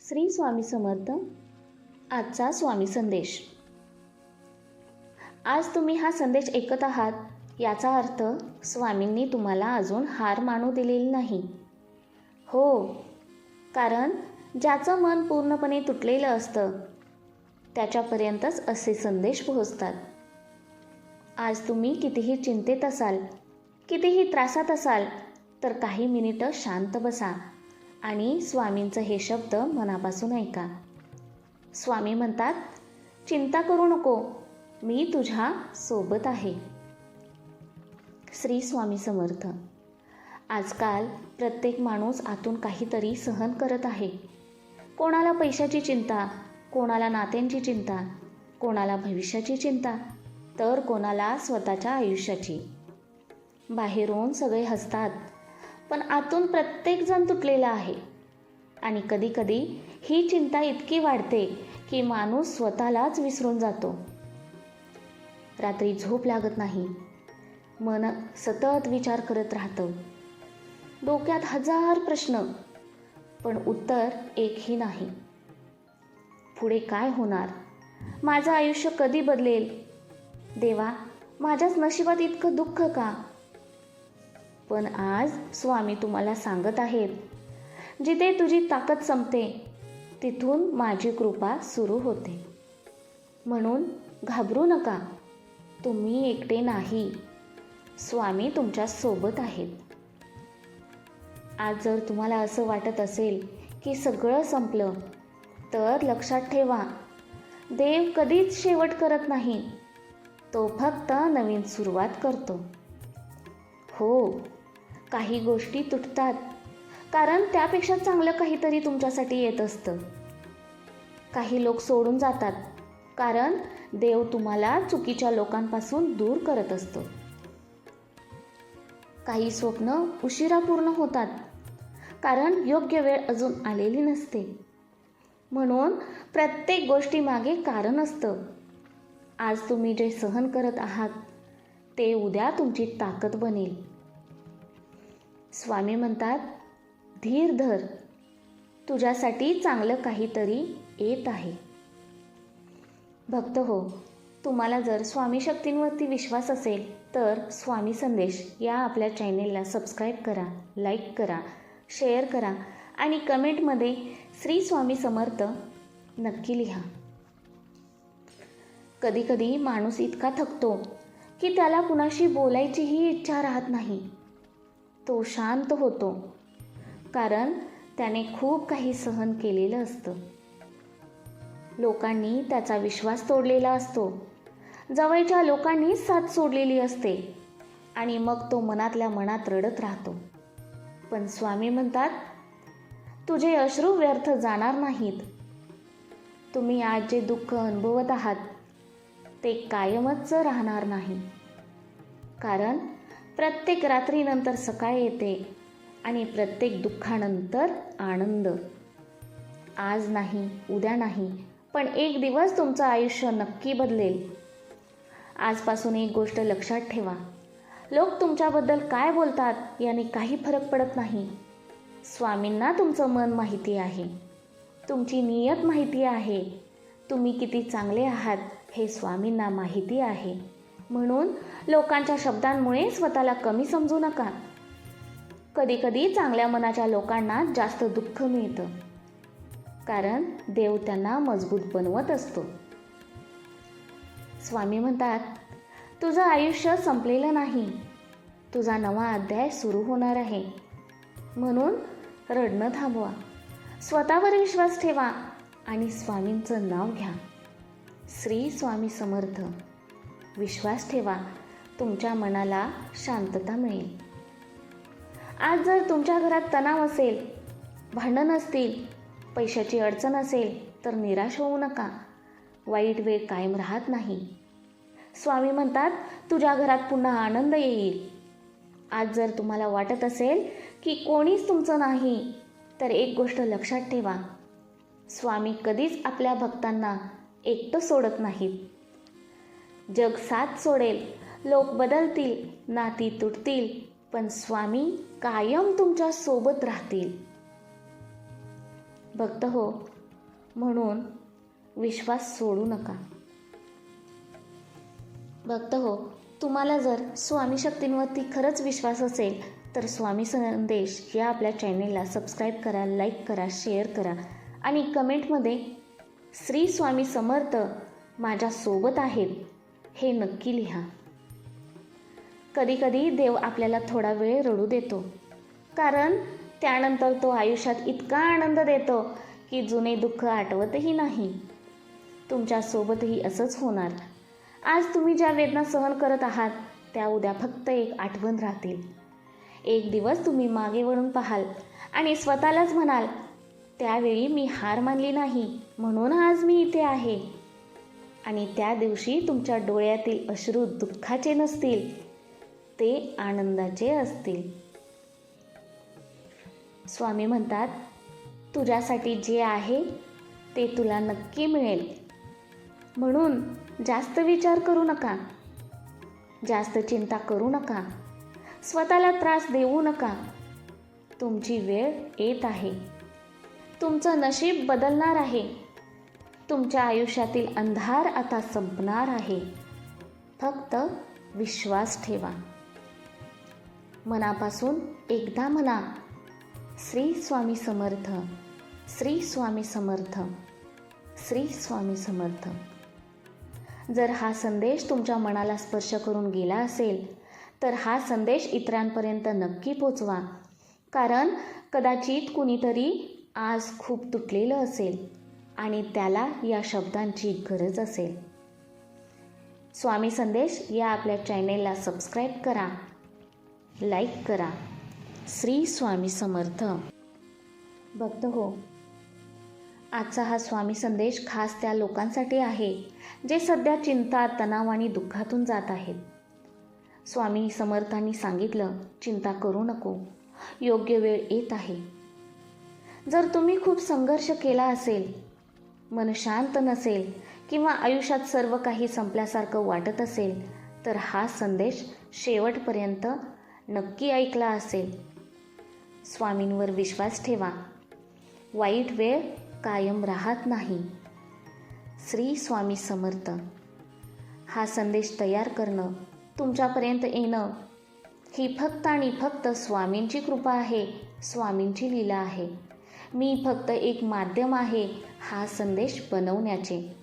श्री स्वामी समर्थ. आजचा स्वामी संदेश. आज तुम्ही हा संदेश ऐकत आहात याचा अर्थ स्वामींनी तुम्हाला अजून हार मानू दिलेली नाही. हो, कारण ज्याचं मन पूर्णपणे तुटलेलं असतं त्याच्यापर्यंतच असे संदेश पोहोचतात. आज तुम्ही कितीही चिंतेत असाल, कितीही त्रासात असाल तर काही मिनिटं शांत बसा आणि स्वामींचं हे शब्द मनापासून ऐका. स्वामी म्हणतात, चिंता करू नको, मी तुझ्या सोबत आहे. श्री स्वामी समर्थ. आजकाल प्रत्येक माणूस आतून काहीतरी सहन करत आहे. कोणाला पैशाची चिंता, कोणाला नात्यांची चिंता, कोणाला भविष्याची चिंता, तर कोणाला स्वतःच्या आयुष्याची. बाहेरून सगळे हसतात, पण आतून प्रत्येकजण तुटलेला आहे. आणि कधीकधी ही चिंता इतकी वाढते की माणूस स्वतःलाच विसरून जातो. रात्री झोप लागत नाही, मन सतत विचार करत राहतं. डोक्यात हजार प्रश्न, पण उत्तर एकही नाही. पुढे काय होणार? माझं आयुष्य कधी बदलेल? देवा, माझ्याच नशिबात इतकं दुःख का? पण आज स्वामी तुम्हाला सांगत आहेत, जिथे तुझी ताकद संपते तिथून माझी कृपा सुरू होते. म्हणून घाबरू नका, तुम्ही एकटे नाही, स्वामी तुमच्या सोबत आहेत. आज जर तुम्हाला असं वाटत असेल की सगळं संपलं, तर लक्षात ठेवा, देव कधीच शेवट करत नाही, तो फक्त नवीन सुरुवात करतो. हो, काही गोष्टी तुटतात कारण त्यापेक्षा चांगलं काहीतरी तुमच्यासाठी येत असतं. काही लोक सोडून जातात कारण देव तुम्हाला चुकीच्या लोकांपासून दूर करत असतो. काही स्वप्न उशिरा पूर्ण होतात कारण योग्य वेळ अजून आलेली नसते. म्हणून प्रत्येक गोष्टीमागे कारण असतं. आज तुम्ही जे सहन करत आहात ते उद्या तुमची ताकद बनेल. स्वामी म्हणतात, धीर धर, तुझ्यासाठी चांगलं काहीतरी येत आहे. भक्त हो, तुम्हाला जर स्वामी शक्तींवरती विश्वास असेल तर स्वामी संदेश या आपल्या चॅनेलला सबस्क्राईब करा, लाईक करा, शेअर करा आणि कमेंटमध्ये श्री स्वामी समर्थ नक्की लिहा. कधीकधी माणूस इतका थकतो की त्याला कुणाशी बोलायचीही इच्छा राहत नाही. तो शांत होतो कारण त्याने खूप काही सहन केलेलं असतं. लोकांनी त्याचा विश्वास तोडलेला असतो, जवळच्या लोकांनी साथ सोडलेली असते आणि मग तो मनातल्या मनात रडत राहतो. पण स्वामी म्हणतात, तुझे अश्रू व्यर्थ जाणार नाहीत. तुम्ही आज जे दुःख अनुभवत आहात ते कायमच राहणार नाही. कारण प्रत्येक रात्रीनंतर सकाळ येते आणि प्रत्येक दुःखानंतर आनंद. आज नाही, उद्या नाही, पण एक दिवस तुमचं आयुष्य नक्की बदलेल. आजपासून एक गोष्ट लक्षात ठेवा, लोक तुमच्याबद्दल काय बोलतात याने काही फरक पडत नाही. स्वामींना तुमचं मन माहिती आहे, तुमची नियत माहिती आहे, तुम्ही किती चांगले आहात हे स्वामींना माहिती आहे. म्हणून लोकांच्या शब्दांमुळे स्वतःला कमी समजू नका. कधीकधी चांगल्या मनाच्या लोकांना जास्त दुःख मिळतं कारण देव त्यांना मजबूत बनवत असतो. स्वामी म्हणतात, तुझं आयुष्य संपलेलं नाही, तुझा नवा अध्याय सुरू होणार आहे. म्हणून रडणं थांबवा, स्वतःवर विश्वास ठेवा आणि स्वामींचं नाव घ्या. श्री स्वामी समर्थ. विश्वास ठेवा, तुमच्या मनाला शांतता मिळेल. आज जर तुमच्या घरात तणाव असेल, भांडण असतील, पैशाची अडचण असेल तर निराश होऊ नका. वाईट वेळ कायम राहत नाही. स्वामी म्हणतात, तुझ्या घरात पुन्हा आनंद येईल. आज जर तुम्हाला वाटत असेल की कोणीच तुमचं नाही, तर एक गोष्ट लक्षात ठेवा, स्वामी कधीच आपल्या भक्तांना एकटं सोडत नाहीत. जग साथ सोडेल, लोक बदलतील, नाती तुटतील, पण स्वामी कायम तुमच्या सोबत राहतील. भक्त हो, म्हणून विश्वास सोडू नका. भक्त हो, तुम्हाला जर स्वामी शक्तींवरती खरंच विश्वास असेल तर स्वामी संदेश या आपल्या चॅनेलला सबस्क्राईब करा, लाईक करा, शेअर करा आणि कमेंटमध्ये श्री स्वामी समर्थ माझ्यासोबत आहेत हे नक्की लिहा. कधीकधी देव आपल्याला थोडा वेळ रडू देतो, कारण त्यानंतर तो आयुष्यात इतका आनंद देतो की जुने दुःख आठवतही नाही. तुमच्यासोबतही असंच होणार. आज तुम्ही ज्या वेदना सहन करत आहात त्या उद्या फक्त एक आठवण राहतील. एक दिवस तुम्ही मागे वळून पाहाल आणि स्वतःलाच म्हणाल, त्यावेळी मी हार मानली नाही म्हणून आज मी इथे आहे. आणि त्या दिवशी तुमच्या डोळ्यातील अश्रू दुःखाचे नसतील, ते आनंदाचे असतील. स्वामी म्हणतात, तुझ्यासाठी जे आहे ते तुला नक्की मिळेल. म्हणून जास्त विचार करू नका, जास्त चिंता करू नका, स्वतःला त्रास देऊ नका. तुमची वेळ येत आहे. तुमचं नशीब बदलणार आहे. तुमच्या आयुष्यातील अंधार आता संपणार आहे. फक्त विश्वास ठेवा. मनापासून एकदा म्हणा, श्री स्वामी समर्थ, श्री स्वामी समर्थ, श्री स्वामी समर्थ. जर हा संदेश तुमच्या मनाला स्पर्श करून गेला असेल तर हा संदेश इतरांपर्यंत नक्की पोचवा. कारण कदाचित कुणीतरी आज खूप तुटलेलं असेल आणि त्याला या शब्दांची गरज असेल. स्वामी संदेश या आपल्या चॅनेलला सबस्क्राईब करा, लाईक करा. श्री स्वामी समर्थ. भक्त हो, आजचा हा स्वामी संदेश खास त्या लोकांसाठी आहे जे सध्या चिंता, तणाव आणि दुःखातून जात आहेत. स्वामी समर्थांनी सांगितलं, चिंता करू नको, योग्य वेळ येत आहे. जर तुम्ही खूप संघर्ष केला असेल, मन शांत नसेल किंवा आयुष्यात सर्व काही संपल्यासारखं वाटत असेल तर हा संदेश शेवटपर्यंत नक्की ऐकला असेल. स्वामींवर विश्वास ठेवा. वाईट वेळ कायम राहत नाही. श्री स्वामी समर्थ. हा संदेश तयार करणं, तुमच्यापर्यंत येणं ही फक्त आणि फक्त स्वामींची कृपा आहे, स्वामींची लीला आहे. मी फक्त एक माध्यम आहे हा संदेश बनवण्याचे.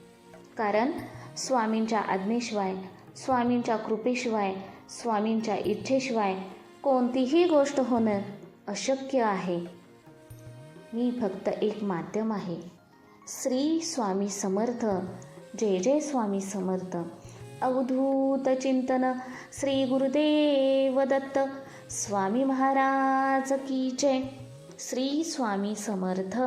कारण स्वामींच्या आज्ञेशिवाय, स्वामींच्या कृपेशिवाय, स्वामींच्या इच्छेशिवाय कोणतीही गोष्ट होणं अशक्य आहे. मी फक्त एक माध्यम आहे. श्री स्वामी समर्थ. जय जय स्वामी समर्थ. अवधूत चिंतन. श्री गुरुदेव दत्त. स्वामी महाराज की जय. श्री स्वामी समर्थ.